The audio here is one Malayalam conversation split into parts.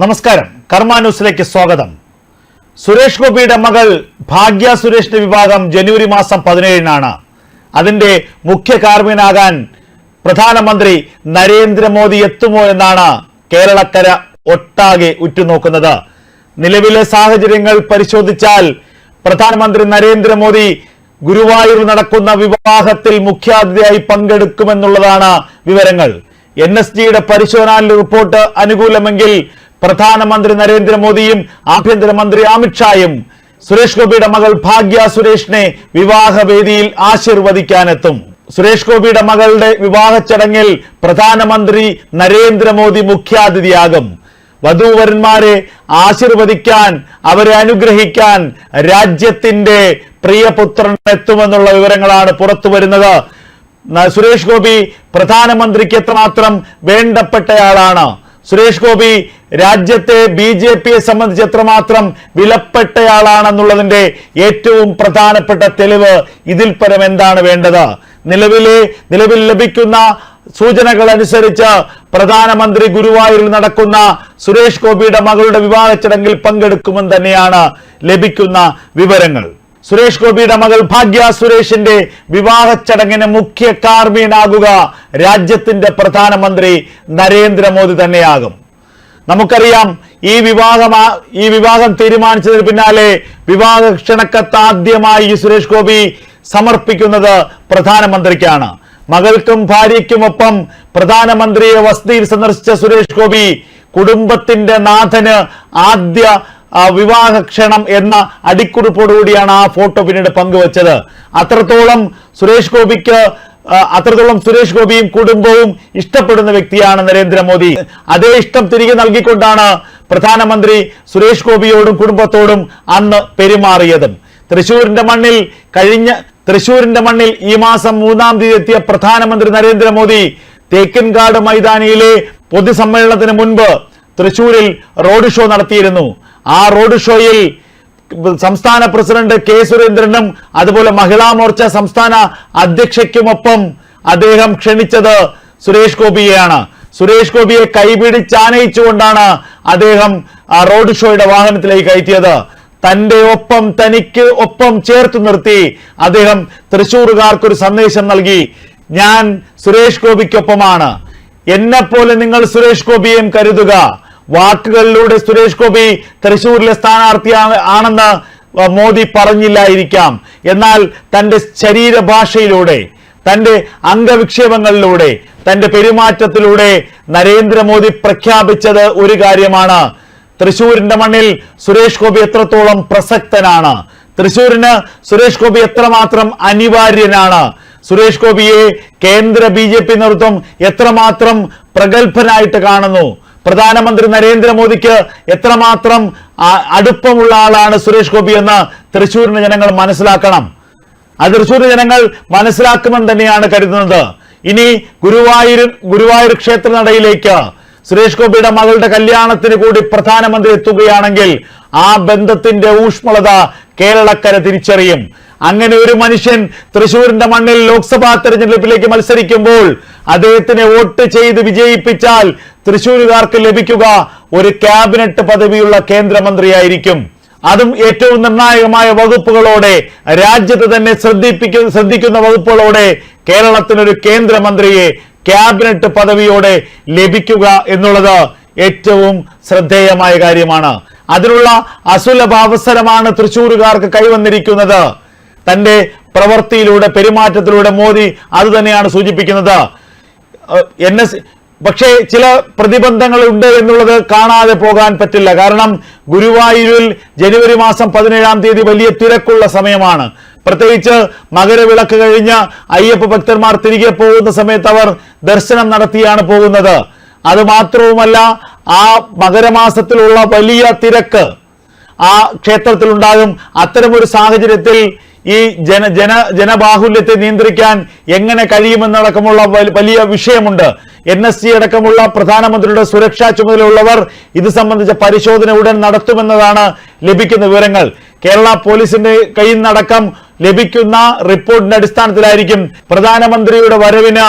നമസ്കാരം, കർമ്മ ന്യൂസിലേക്ക് സ്വാഗതം. സുരേഷ് ഗോപിയുടെ മകൾ ഭാഗ്യ സുരേഷിന്റെ വിവാഹം ജനുവരി മാസം 17-നാണ്. അതിന്റെ മുഖ്യ കാർമ്മികനാകാൻ പ്രധാനമന്ത്രി നരേന്ദ്രമോദി എത്തുമോ എന്നാണ് കേരളക്കര ഒട്ടാകെ ഉറ്റുനോക്കുന്നത്. നിലവിലെ സാഹചര്യങ്ങൾ പരിശോധിച്ചാൽ പ്രധാനമന്ത്രി നരേന്ദ്രമോദി ഗുരുവായൂർ നടക്കുന്ന വിവാഹത്തിൽ മുഖ്യാതിഥിയായി പങ്കെടുക്കുമെന്നുള്ളതാണ് വിവരങ്ങൾ. NSGയുടെ പരിശോധനാ റിപ്പോർട്ട് അനുകൂലമെങ്കിൽ പ്രധാനമന്ത്രി നരേന്ദ്രമോദിയും ആഭ്യന്തരമന്ത്രി അമിത്ഷായും സുരേഷ് ഗോപിയുടെ മകൾ ഭാഗ്യ സുരേഷിനെ വിവാഹവേദിയിൽ ആശീർവദിക്കാനെത്തും. സുരേഷ് ഗോപിയുടെ മകളുടെ വിവാഹ ചടങ്ങിൽ പ്രധാനമന്ത്രി നരേന്ദ്രമോദി മുഖ്യാതിഥിയാകും. വധൂവരന്മാരെ ആശീർവദിക്കാൻ, അവരെ അനുഗ്രഹിക്കാൻ രാജ്യത്തിന്റെ പ്രിയപുത്രൻ എത്തുമെന്നുള്ള വിവരങ്ങളാണ് പുറത്തു വരുന്നത്. സുരേഷ് ഗോപി പ്രധാനമന്ത്രിക്ക് എത്രമാത്രം വേണ്ടപ്പെട്ടയാളാണ്, സുരേഷ് ഗോപി രാജ്യത്തെ BJPയെ സംബന്ധിച്ച് എത്രമാത്രം വിലപ്പെട്ടയാളാണെന്നുള്ളതിന്റെ ഏറ്റവും പ്രധാനപ്പെട്ട തെളിവ് ഇതിൽ പരം എന്താണ് വേണ്ടത്? നിലവിൽ ലഭിക്കുന്ന സൂചനകൾ അനുസരിച്ച് പ്രധാനമന്ത്രി ഗുരുവായൂരിൽ നടക്കുന്ന സുരേഷ് ഗോപിയുടെ മകളുടെ വിവാഹ ചടങ്ങിൽ പങ്കെടുക്കുമെന്ന് തന്നെയാണ് ലഭിക്കുന്ന വിവരങ്ങൾ. സുരേഷ് ഗോപിയുടെ മകൾ ഭാഗ്യ സുരേഷിന്റെ വിവാഹ ചടങ്ങിന് മുഖ്യ കാർമ്മികനാകുക രാജ്യത്തിന്റെ പ്രധാനമന്ത്രി നരേന്ദ്രമോദി തന്നെയാകും. നമുക്കറിയാം, ഈ വിവാഹം തീരുമാനിച്ചതിന് പിന്നാലെ വിവാഹ ക്ഷണക്കത്ത് ആദ്യമായി സുരേഷ് ഗോപി സമർപ്പിക്കുന്നത് പ്രധാനമന്ത്രിക്കാണ്. മകൾക്കും ഭാര്യയ്ക്കുമൊപ്പം പ്രധാനമന്ത്രിയെ വസതിയിൽ സന്ദർശിച്ച സുരേഷ് ഗോപി കുടുംബത്തിന്റെ നാഥന് ആദ്യ വിവാഹ ക്ഷണം എന്ന അടിക്കുറിപ്പോടുകൂടിയാണ് ആ ഫോട്ടോ പിന്നീട് പങ്കുവച്ചത്. അത്രത്തോളം സുരേഷ് ഗോപിയും കുടുംബവും ഇഷ്ടപ്പെടുന്ന വ്യക്തിയാണ് നരേന്ദ്രമോദി. അതേ ഇഷ്ടം തിരികെ നൽകിക്കൊണ്ടാണ് പ്രധാനമന്ത്രി സുരേഷ് ഗോപിയോടും കുടുംബത്തോടും അന്ന് പെരുമാറിയതും. തൃശൂരിന്റെ മണ്ണിൽ ഈ മാസം 3-ാം തീയതി എത്തിയ പ്രധാനമന്ത്രി നരേന്ദ്രമോദി തേക്കിൻകാട് മൈതാനിയിലെ പൊതുസമ്മേളനത്തിന് മുൻപ് തൃശൂരിൽ റോഡ് ഷോ നടത്തിയിരുന്നു. ആ റോഡ് ഷോയിൽ സംസ്ഥാന പ്രസിഡന്റ് K. സുരേന്ദ്രനും അതുപോലെ മഹിളാ മോർച്ച സംസ്ഥാന അധ്യക്ഷയ്ക്കുമൊപ്പം അദ്ദേഹം ക്ഷണിച്ചത് സുരേഷ് ഗോപിയെയാണ്. സുരേഷ് ഗോപിയെ കൈപിടിച്ചാനയിച്ചുകൊണ്ടാണ് അദ്ദേഹം ആ റോഡ് ഷോയുടെ വാഹനത്തിലേക്ക് കയറ്റിയത്. തനിക്ക് ഒപ്പം ചേർത്ത് നിർത്തി അദ്ദേഹം തൃശൂറുകാർക്കൊരു സന്ദേശം നൽകി. ഞാൻ സുരേഷ് ഗോപിക്കൊപ്പമാണ്, എന്നെപ്പോലെ നിങ്ങൾ സുരേഷ് ഗോപിയെയും കരുതുക. വാക്കുകളിലൂടെ സുരേഷ് ഗോപി തൃശൂരിലെ സ്ഥാനാർത്ഥി ആണെന്ന് മോദി പറഞ്ഞില്ലായിരിക്കാം, എന്നാൽ തന്റെ ശരീരഭാഷയിലൂടെ, തന്റെ അംഗവിക്ഷേപങ്ങളിലൂടെ, തന്റെ പെരുമാറ്റത്തിലൂടെ നരേന്ദ്രമോദി പ്രഖ്യാപിച്ചത് ഒരു കാര്യമാണ്: തൃശൂരിന്റെ മണ്ണിൽ സുരേഷ് ഗോപി എത്രത്തോളം പ്രസക്തനാണ്, തൃശൂരിന് സുരേഷ് ഗോപി എത്രമാത്രം അനിവാര്യനാണ്, സുരേഷ് ഗോപിയെ കേന്ദ്ര BJP നേതൃത്വം എത്രമാത്രം പ്രഗത്ഭനായിട്ട് കാണുന്നു, പ്രധാനമന്ത്രി നരേന്ദ്രമോദിക്ക് എത്രമാത്രം അടുപ്പമുള്ള ആളാണ് സുരേഷ് ഗോപി എന്ന് തൃശൂരിന് ജനങ്ങൾ മനസ്സിലാക്കണം. അത് തൃശൂരിന് ജനങ്ങൾ മനസ്സിലാക്കുമെന്ന് തന്നെയാണ് കരുതുന്നത്. ഇനി ഗുരുവായൂർ ക്ഷേത്രനടയിലേക്ക് സുരേഷ് ഗോപിയുടെ മകളുടെ കല്യാണത്തിന് കൂടി പ്രധാനമന്ത്രി എത്തുകയാണെങ്കിൽ ആ ബന്ധത്തിന്റെ ഊഷ്മളത കേരളക്കര തിരിച്ചറിയും. അങ്ങനെ ഒരു മനുഷ്യൻ തൃശൂരിന്റെ മണ്ണിൽ ലോക്സഭാ തെരഞ്ഞെടുപ്പിലേക്ക് മത്സരിക്കുമ്പോൾ അദ്ദേഹത്തിനെ വോട്ട് ചെയ്ത് വിജയിപ്പിച്ചാൽ തൃശൂരുകാർക്ക് ലഭിക്കുക ഒരു ക്യാബിനറ്റ് പദവിയുള്ള കേന്ദ്രമന്ത്രിയായിരിക്കും. അതും ഏറ്റവും നിർണായകമായ വകുപ്പുകളോടെ, രാജ്യത്ത് തന്നെ ശ്രദ്ധിക്കുന്ന വകുപ്പുകളോടെ കേരളത്തിനൊരു കേന്ദ്രമന്ത്രിയെ ക്യാബിനറ്റ് പദവിയോടെ ലഭിക്കുക എന്നുള്ളത് ഏറ്റവും ശ്രദ്ധേയമായ കാര്യമാണ്. അതിനുള്ള അസുലഭ അവസരമാണ് തൃശൂരുകാർക്ക് കൈവന്നിരിക്കുന്നത്. തന്റെ പ്രവൃത്തിയിലൂടെ, പെരുമാറ്റത്തിലൂടെ മോദി അത് തന്നെയാണ് സൂചിപ്പിക്കുന്നത്. പക്ഷേ ചില പ്രതിബന്ധങ്ങൾ ഉണ്ട് എന്നുള്ളത് കാണാതെ പോകാൻ പറ്റില്ല. കാരണം ഗുരുവായൂരിൽ ജനുവരി മാസം 17-ാം തീയതി വലിയ തിരക്കുള്ള സമയമാണ്. പ്രത്യേകിച്ച് മകരവിളക്ക് കഴിഞ്ഞ് അയ്യപ്പ ഭക്തന്മാർ തിരികെ പോകുന്ന സമയത്ത് അവർ ദർശനം നടത്തിയാണ് പോകുന്നത്. അത് മാത്രവുമല്ല, ആ മകരമാസത്തിലുള്ള വലിയ തിരക്ക് ആ ക്ഷേത്രത്തിലുണ്ടാകും. അത്തരമൊരു സാഹചര്യത്തിൽ ഈ ജനബാഹുല്യത്തെ നിയന്ത്രിക്കാൻ എങ്ങനെ കഴിയുമെന്നടക്കമുള്ള വലിയ വിഷയമുണ്ട്. NSG അടക്കമുള്ള പ്രധാനമന്ത്രിയുടെ സുരക്ഷാ ചുമതലയുള്ളവർ ഇത് സംബന്ധിച്ച പരിശോധന ഉടൻ നടത്തുമെന്നതാണ് ലഭിക്കുന്ന വിവരങ്ങൾ. കേരള പോലീസിന്റെ കയ്യിൽ നിന്നടക്കം ലഭിക്കുന്ന റിപ്പോർട്ടിന്റെ അടിസ്ഥാനത്തിലായിരിക്കും പ്രധാനമന്ത്രിയുടെ വരവിന്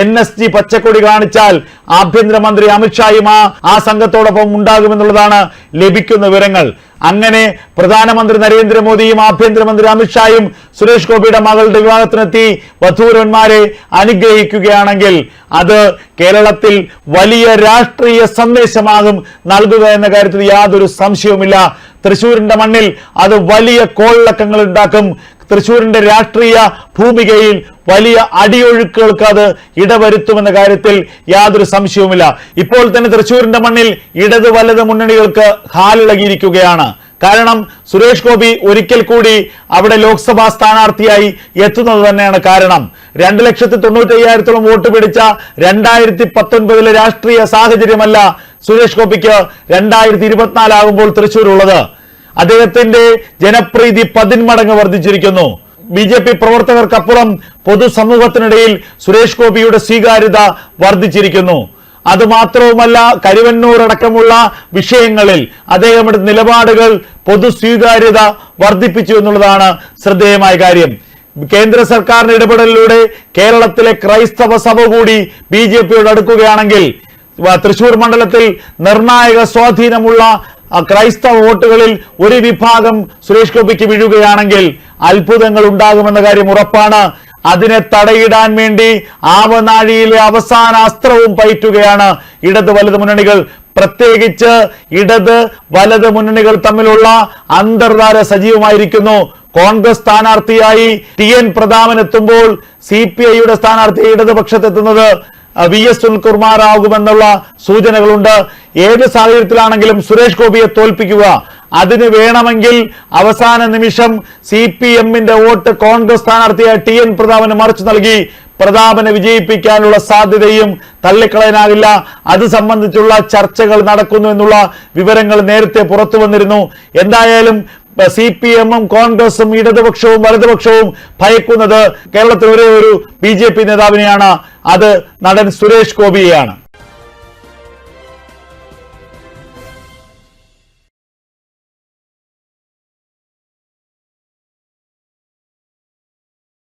NSG പച്ചക്കൊടി കാണിച്ചാൽ ആഭ്യന്തരമന്ത്രി അമിത്ഷായും ആ സംഘത്തോടൊപ്പം ഉണ്ടാകുമെന്നുള്ളതാണ് ലഭിക്കുന്ന വിവരങ്ങൾ. അങ്ങനെ പ്രധാനമന്ത്രി നരേന്ദ്രമോദിയും ആഭ്യന്തരമന്ത്രി അമിത്ഷായും സുരേഷ് ഗോപിയുടെ മകളുടെ വിവാഹത്തിനെത്തി വധൂവരന്മാരെ അനുഗ്രഹിക്കുകയാണെങ്കിൽ അത് കേരളത്തിൽ വലിയ രാഷ്ട്രീയ സന്ദേശമാകും നൽകുക എന്ന കാര്യത്തിൽ യാതൊരു സംശയവുമില്ല. തൃശ്ശൂരിന്റെ മണ്ണിൽ അത് വലിയ കോളിളക്കങ്ങൾ ഉണ്ടാക്കും. തൃശ്ശൂരിന്റെ രാഷ്ട്രീയ ഭൂമികയിൽ വലിയ അടിയൊഴുക്കുകൾക്ക് അത് ഇടവരുത്തുമെന്ന കാര്യത്തിൽ യാതൊരു സംശയവുമില്ല. ഇപ്പോൾ തന്നെ തൃശ്ശൂരിന്റെ മണ്ണിൽ ഇടത് വലത് മുന്നണികൾക്ക് ഹാലിളകിയിരിക്കുകയാണ്. കാരണം സുരേഷ് ഗോപി ഒരിക്കൽ കൂടി അവിടെ ലോക്സഭാ സ്ഥാനാർത്ഥിയായി എത്തുന്നത് തന്നെയാണ് കാരണം. 2,95,000 വോട്ട് പിടിച്ച 2019 രാഷ്ട്രീയ സാഹചര്യമല്ല സുരേഷ് ഗോപിക്ക് 2024 ആകുമ്പോൾ തൃശ്ശൂരുള്ളത്. അദ്ദേഹത്തിന്റെ ജനപ്രീതി 10 മടങ്ങ് വർദ്ധിച്ചിരിക്കുന്നു. BJP പ്രവർത്തകർക്കപ്പുറം പൊതുസമൂഹത്തിനിടയിൽ സുരേഷ് ഗോപിയുടെ സ്വീകാര്യത വർദ്ധിച്ചിരിക്കുന്നു. അതുമാത്രവുമല്ല, കരുവന്നൂർ അടക്കമുള്ള വിഷയങ്ങളിൽ അദ്ദേഹത്തിന്റെ നിലപാടുകൾ പൊതു സ്വീകാര്യത വർദ്ധിപ്പിച്ചു എന്നുള്ളതാണ് ശ്രദ്ധേയമായ കാര്യം. കേന്ദ്ര സർക്കാരിന്റെ ഇടപെടലിലൂടെ കേരളത്തിലെ ക്രൈസ്തവ സഭ കൂടി BJPയോട് അടുക്കുകയാണെങ്കിൽ തൃശൂർ മണ്ഡലത്തിൽ നിർണായക സ്വാധീനമുള്ള ക്രൈസ്തവ വോട്ടുകളിൽ ഒരു വിഭാഗം സുരേഷ് ഗോപിക്ക് വീഴുകയാണെങ്കിൽ അത്ഭുതങ്ങൾ ഉണ്ടാകുമെന്ന കാര്യം ഉറപ്പാണ്. അതിനെ തടയിടാൻ വേണ്ടി ആവനാഴിയിലെ അവസാന അസ്ത്രവും പയറ്റുകയാണ് ഇടത് വലത് മുന്നണികൾ. പ്രത്യേകിച്ച് ഇടത് വലത് മുന്നണികൾ തമ്മിലുള്ള അന്തർധാര സജീവമായിരിക്കുന്നു. കോൺഗ്രസ് സ്ഥാനാർത്ഥിയായി TN പ്രതാപൻ എത്തുമ്പോൾ CPIയുടെ സ്ഥാനാർത്ഥി ഇടതുപക്ഷത്തെത്തുന്നത് VS സുനിൽകുമാർ ആകുമെന്നുള്ള സൂചനകളുണ്ട്. ഏത് സാഹചര്യത്തിലാണെങ്കിലും സുരേഷ് ഗോപിയെ തോൽപ്പിക്കുക, അതിന് വേണമെങ്കിൽ അവസാന നിമിഷം CPMന്റെ വോട്ട് കോൺഗ്രസ് സ്ഥാനാർത്ഥിയായ TN പ്രതാപന് മറിച്ചു നൽകി പ്രതാപനെ വിജയിപ്പിക്കാനുള്ള സാധ്യതയും തള്ളിക്കളയാനാകില്ല. അത് സംബന്ധിച്ചുള്ള ചർച്ചകൾ നടക്കുന്നു എന്നുള്ള വിവരങ്ങൾ നേരത്തെ പുറത്തു വന്നിരുന്നു. എന്തായാലും CPMും കോൺഗ്രസും ഇടതുപക്ഷവും വലതുപക്ഷവും ഭയക്കുന്നത് കേരളത്തിൽ ഒരേ ഒരു BJP നേതാവിനെയാണ്, അത് നടൻ സുരേഷ് ഗോപിയെയാണ്.